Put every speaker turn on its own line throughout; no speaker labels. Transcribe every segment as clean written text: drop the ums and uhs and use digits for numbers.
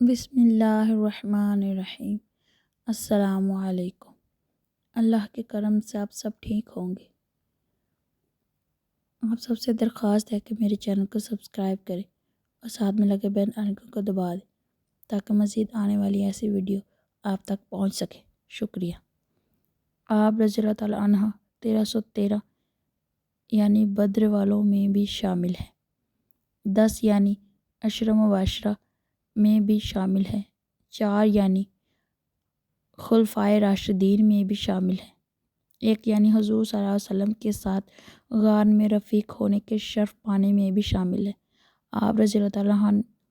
بسم اللہ الرحمن الرحیم۔ السلام علیکم۔ اللہ کے کرم سے آپ سب ٹھیک ہوں گے۔ آپ سب سے درخواست ہے کہ میرے چینل کو سبسکرائب کریں اور ساتھ میں لگے بیل آئیکن کو دبا دیں تاکہ مزید آنے والی ایسی ویڈیو آپ تک پہنچ سکے۔ شکریہ۔ آپ رضی اللہ تعالیٰ عنہ 1313 یعنی بدر والوں میں بھی شامل ہیں۔ 10 یعنی عشرہ مبشرہ میں بھی شامل ہیں۔ 4 یعنی خلفائے راشدین میں بھی شامل ہیں۔ 1 یعنی حضور صلی اللہ علیہ وسلم کے ساتھ غار میں رفیق ہونے کے شرف پانے میں بھی شامل ہیں۔ آپ رضی اللہ تعالیٰ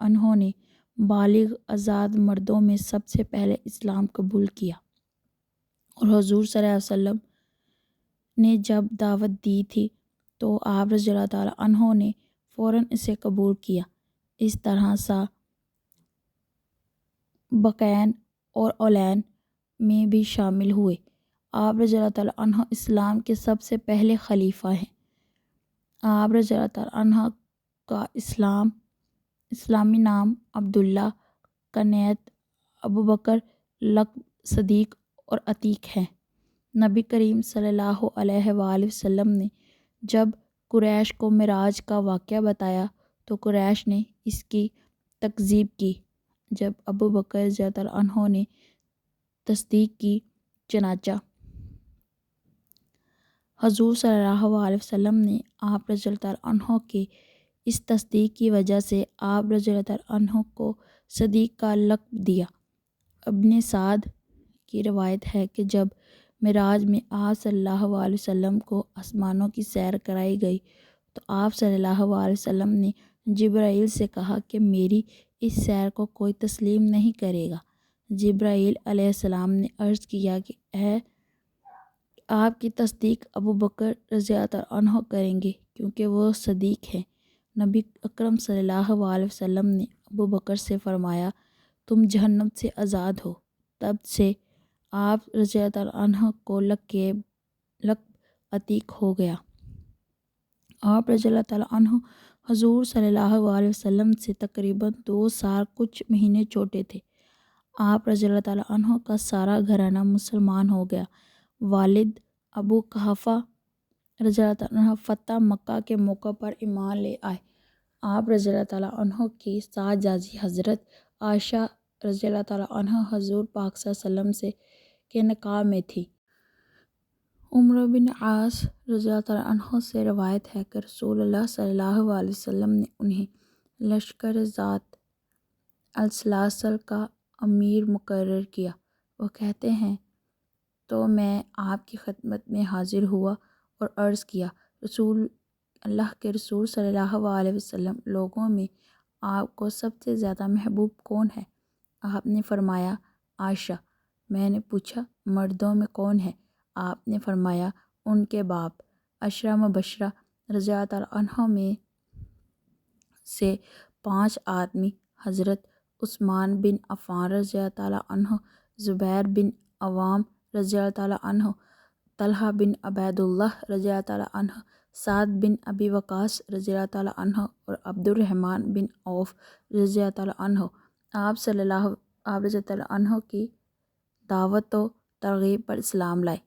عنہ نے بالغ آزاد مردوں میں سب سے پہلے اسلام قبول کیا، اور حضور صلی اللہ علیہ وسلم نے جب دعوت دی تھی تو آپ رضی اللہ تعالیٰ عنہ نے فوراً اسے قبول کیا۔ اس طرح سا بقین اور اولین میں بھی شامل ہوئے۔ آپ رضی اللہ تعالیٰ عنہ اسلام کے سب سے پہلے خلیفہ ہیں۔ آپ رضی اللہ تعالیٰ عنہ کا اسلامی نام عبداللہ، کنیت ابوبکر، لقب صدیق اور عتیق ہے۔ نبی کریم صلی اللہ علیہ وآلہ وسلم نے جب قریش کو معراج کا واقعہ بتایا تو قریش نے اس کی تکذیب کی۔ جب ابوبکر رضی اللہ عنہ نے تصدیق کی، چنانچہ حضور صلی اللہ علیہ وسلم نے آپ رضی اللہ عنہ کے اس تصدیق کی وجہ سے آپ رضی اللہ عنہ کو صدیق کا لقب دیا۔ ابن سعد کی روایت ہے کہ جب معراج میں آپ صلی اللہ علیہ وسلم کو آسمانوں کی سیر کرائی گئی تو آپ صلی اللہ علیہ وسلم نے جبرائیل سے کہا کہ میری اس سیر کو کوئی تسلیم نہیں کرے گا۔ جبرائیل علیہ السلام نے عرض کیا کہ آپ کی تصدیق ابوبکر رضی اللہ عنہ کریں گے کیونکہ وہ صدیق ہیں۔ نبی اکرم صلی اللہ علیہ وسلم نے ابوبکر سے فرمایا تم جہنم سے آزاد ہو۔ تب سے آپ رضی اللہ عنہ کو لقب عتیق ہو گیا۔ آپ رضی اللہ عنہ حضور صلی اللہ علیہ وسلم سے تقریباً 2 سال کچھ مہینے چھوٹے تھے۔ آپ رضی اللہ عنہ کا سارا گھرانہ مسلمان ہو گیا۔ والد ابو قحافہ رضی اللہ عنہ فتح مکہ کے موقع پر ایمان لے آئے۔ آپ رضی اللہ عنہ کی صاحبزادی حضرت عائشہ رضی اللہ عنہ حضور پاک صلی اللہ علیہ وسلم کے نکاح میں تھی۔ عمرو بن عاص رضی اللہ عنہ سے روایت ہے کہ رسول اللہ صلی اللہ علیہ وسلم نے انہیں لشکر ذات السلاسل کا امیر مقرر کیا۔ وہ کہتے ہیں تو میں آپ کی خدمت میں حاضر ہوا اور عرض کیا رسول اللہ کے رسول صلی اللہ علیہ وسلم، لوگوں میں آپ کو سب سے زیادہ محبوب کون ہے؟ آپ نے فرمایا عائشہ۔ میں نے پوچھا مردوں میں کون ہے؟ آپ نے فرمایا ان کے باپ۔ عشرہ مبشرہ رضی اللہ عنہ میں سے 5 آدمی حضرت عثمان بن عفان رضی اللہ عنہ، زبیر بن عوام رضی اللہ عنہ، طلحہ بن عبید اللہ رضی اللہ عنہ، سعد بن ابی وقاص رضی اللہ عنہ اور عبد الرحمن بن عوف رضی اللہ عنہ آپ رضی اللہ عنہ کی دعوت و ترغیب پر اسلام لائے۔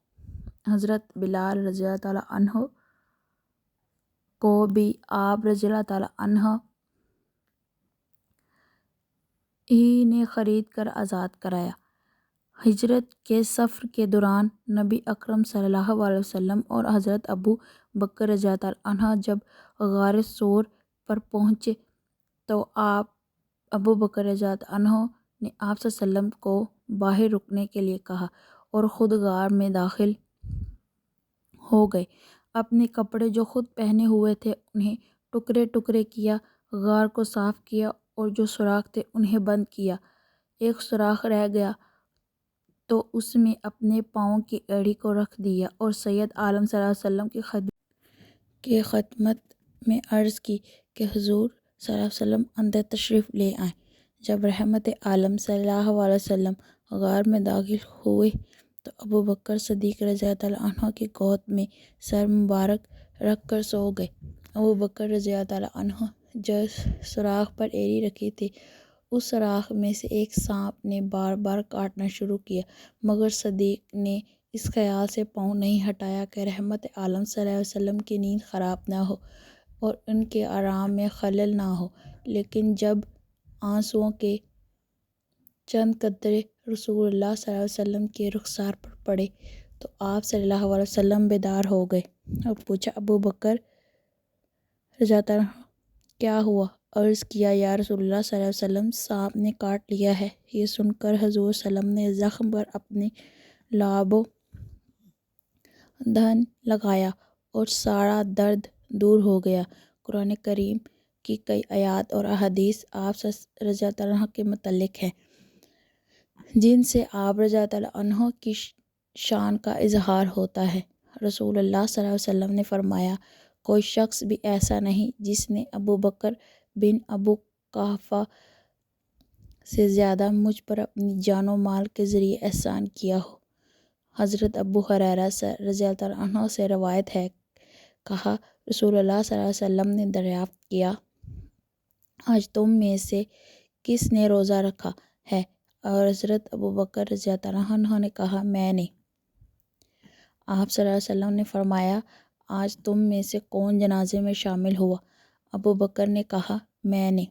حضرت بلال رضی اللہ عنہ کو بھی آپ رضی اللہ عنہ ہی نے خرید کر آزاد کرایا۔ ہجرت کے سفر کے دوران نبی اکرم صلی اللہ علیہ وسلم اور حضرت ابو بکر رضی اللہ عنہ جب غار ثور پر پہنچے تو ابو بکر رضی اللہ عنہ نے آپ صلی اللہ علیہ وسلم کو باہر رکنے کے لیے کہا اور خود غار میں داخل ہو گئے۔ اپنے کپڑے جو خود پہنے ہوئے تھے انہیں ٹکڑے ٹکڑے کیا، غار کو صاف کیا اور جو سوراخ تھے انہیں بند کیا۔ ایک سوراخ رہ گیا تو اس میں اپنے پاؤں کی ایڑی کو رکھ دیا اور سید عالم صلی اللہ علیہ وسلم کی خدمت میں عرض کی کہ حضور صلی اللہ علیہ وسلم اندر تشریف لے آئیں۔ جب رحمت عالم صلی اللہ علیہ وسلم غار میں داخل ہوئے تو ابو بکر صدیق رضی اللہ عنہ کی گود میں سر مبارک رکھ کر سو گئے۔ ابو بکر رضی اللہ عنہ جو سوراخ پر ایڑی رکھی تھی اس راکھ میں سے ایک سانپ نے بار بار کاٹنا شروع کیا، مگر صدیق نے اس خیال سے پاؤں نہیں ہٹایا کہ رحمت عالم صلی اللہ علیہ وسلم کی نیند خراب نہ ہو اور ان کے آرام میں خلل نہ ہو۔ لیکن جب آنسوؤں کے چند قطرے رسول اللہ صلی اللہ علیہ وسلم کے رخسار پر پڑے تو آپ صلی اللہ علیہ وسلم بیدار ہو گئے اور پوچھا، ابو بکر رضی اللہ عنہ کیا ہوا؟ عرض کیا، یا رسول اللہ صلی اللہ علیہ وسلم، سانپ نے کاٹ لیا ہے۔ یہ سن کر حضور صلی اللہ علیہ وسلم نے زخم پر اپنی لعاب و دہن لگایا اور سارا درد دور ہو گیا۔ قرآن کریم کی کئی آیات اور احادیث آپ رضی اللہ عنہ کے متعلق ہیں جن سے آپ رضی اللہ عنہ کی شان کا اظہار ہوتا ہے۔ رسول اللہ صلی اللہ علیہ وسلم نے فرمایا، کوئی شخص بھی ایسا نہیں جس نے ابو بکر بن ابو قحافہ سے زیادہ مجھ پر اپنی جان و مال کے ذریعے احسان کیا ہو۔ حضرت ابو ہریرہ رضی اللہ عنہ سے روایت ہے، کہا، رسول اللہ صلی اللہ علیہ وسلم نے دریافت کیا، آج تم میں سے کس نے روزہ رکھا ہے؟ اور حضرت ابو بکر رضی اللہ عنہ نے کہا، میں نے۔ آپ صلی اللہ علیہ وسلم نے فرمایا، آج تم میں سے کون جنازے میں شامل ہوا؟ ابو بکر نے کہا، میں نے۔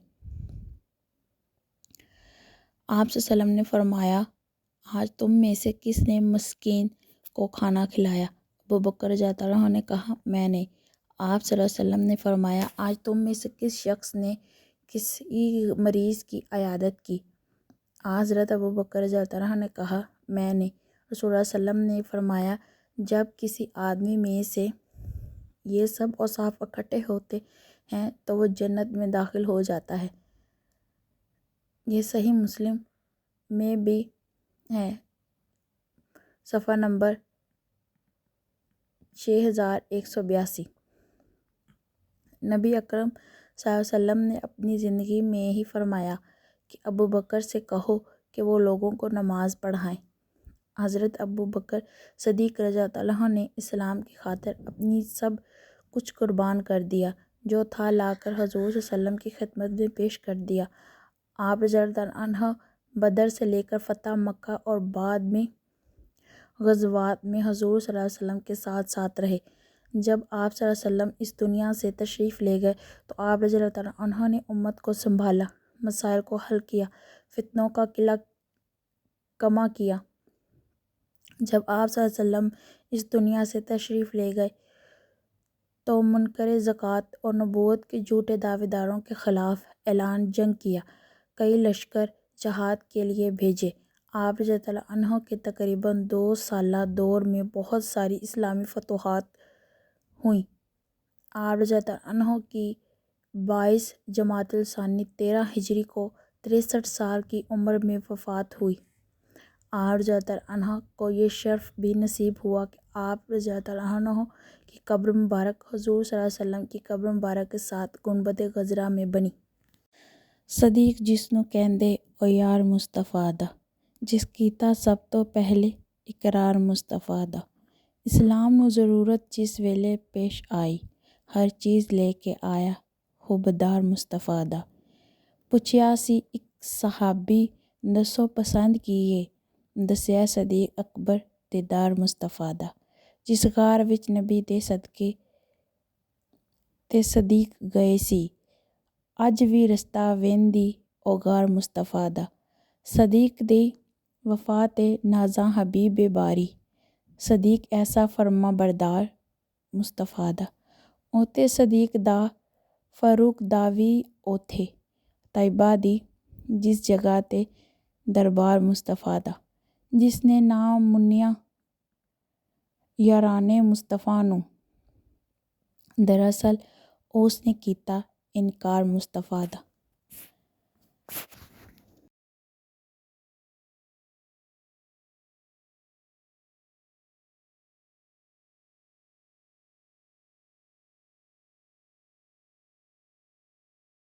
آپ صلی اللہ علیہ وسلم نے فرمایا، آج تم میں سے کس نے مسکین کو کھانا کھلایا؟ ابو بکر رضی اللہ عنہ نے کہا، میں نے۔ آپ صلی اللہ علیہ وسلم نے فرمایا، آج تم میں سے کس شخص نے کسی مریض کی عیادت کی؟ حضرت ابو بکر رضی اللہ عنہ نے کہا، میں نے۔ رسول اللہ صلی اللہ علیہ وسلم نے فرمایا، جب کسی آدمی میں سے یہ سب اوصاف اکٹھے ہوتے ہیں تو وہ جنت میں داخل ہو جاتا ہے۔ یہ صحیح مسلم میں بھی ہے، صفحہ نمبر 6182۔ نبی اکرم صلی اللہ علیہ وسلم نے اپنی زندگی میں ہی فرمایا کہ ابو بکر سے کہو کہ وہ لوگوں کو نماز پڑھائیں۔ حضرت ابو بکر صدیق رضی اللہ عنہ نے اسلام کی خاطر اپنی سب کچھ قربان کر دیا، جو تھا لا کر حضور صلی اللہ علیہ وسلم کی خدمت میں پیش کر دیا۔ آپ رضی اللہ عنہ بدر سے لے کر فتح مکہ اور بعد میں غزوات میں حضور صلی اللہ علیہ وسلم کے ساتھ ساتھ رہے۔ جب آپ صلی اللہ علیہ وسلم اس دنیا سے تشریف لے گئے تو آپ رضی اللہ عنہ نے امت کو سنبھالا، مسائل کو حل کیا، فتنوں کا قلہ کما کیا۔ جب آپ صلی اللہ علیہ وسلم اس دنیا سے تشریف لے گئے تو منکر زکوٰۃ اور نبوت کے جھوٹے دعوے داروں کے خلاف اعلان جنگ کیا، کئی لشکر جہاد کے لیے بھیجے۔ آپ رضی اللہ عنہ کے تقریباً 2 سالہ دور میں بہت ساری اسلامی فتوحات ہوئیں۔ آپ رضی اللہ عنہ کی 22 جمادی الثانی 13 ہجری کو 63 سال کی عمر میں وفات ہوئی۔ آپ رضی اللہ عنہ کو یہ شرف بھی نصیب ہوا کہ آپ رضی اللہ عنہ کی قبر مبارک حضور صلی اللہ علیہ وسلم کی قبر مبارک کے ساتھ گنبد خضرا میں بنی۔ صدیق جس نوں کہندے او یار مصطفیٰ دا، جس کیتا سب تو پہلے اقرار مصطفیٰ دا۔ اسلام نوں ضرورت جس ویلے پیش آئی، ہر چیز لے کے آیا حبدار مصطفیٰ دا۔ پچھیا سی ایک صحابی دسو پسند کیے، دسیا صدیق اکبر دیدار مصطفیٰ دا۔ جس غار وچ نبی دے صدقے تے صدیق گئے سی، اج وی رستہ ویندی او غار مصطفیٰ دا۔ صدیق دی وفا تے نازاں حبیب باری، صدیق ایسا فرما بردار مصطفیٰ دا۔ اوتے صدیق دا فاروق دا وی اوتھے، طیبہ دی جس جگہ تے دربار مصطفیٰ دا۔ جس نے نام منیا یارانے مصطفیٰ نوں، دراصل اس نے کیتا انکار مصطفیٰ دا۔